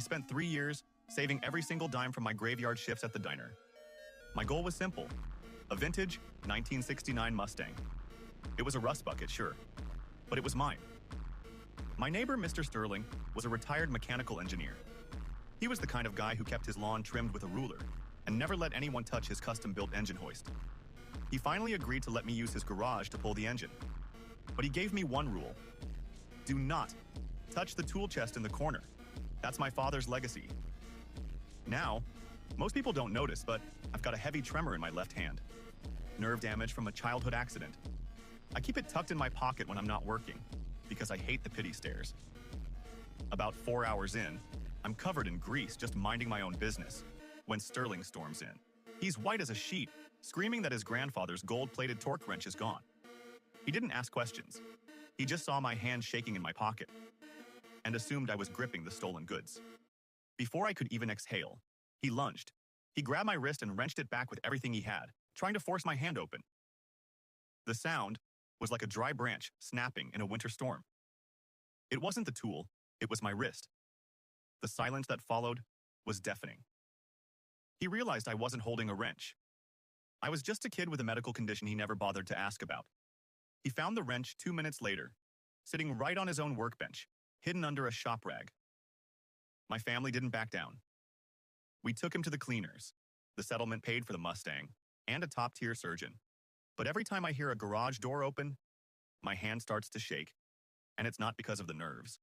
spent 3 years saving every single dime from my graveyard shifts at the diner. My goal was simple: a vintage 1969 Mustang. It was a rust bucket, sure, but it was mine. My neighbor, Mr. Sterling, was a retired mechanical engineer. He was the kind of guy who kept his lawn trimmed with a ruler and never let anyone touch his custom-built engine hoist. He finally agreed to let me use his garage to pull the engine. But he gave me one rule: do not touch the tool chest in the corner. That's my father's legacy. Now, most people don't notice, but I've got a heavy tremor in my left hand. Nerve damage from a childhood accident. I keep it tucked in my pocket when I'm not working, because I hate the pity stares. About 4 hours in, I'm covered in grease just minding my own business when Sterling storms in. He's white as a sheet, screaming that his grandfather's gold-plated torque wrench is gone. He didn't ask questions. He just saw my hand shaking in my pocket and assumed I was gripping the stolen goods. Before I could even exhale, he lunged. He grabbed my wrist and wrenched it back with everything he had, trying to force my hand open. The sound was like a dry branch snapping in a winter storm. It wasn't the tool, it was my wrist. The silence that followed was deafening. He realized I wasn't holding a wrench. I was just a kid with a medical condition he never bothered to ask about. He found the wrench 2 minutes later, sitting right on his own workbench, hidden under a shop rag. My family didn't back down. We took him to the cleaners. The settlement paid for the Mustang and a top-tier surgeon. But every time I hear a garage door open, my hand starts to shake, and it's not because of the nerves.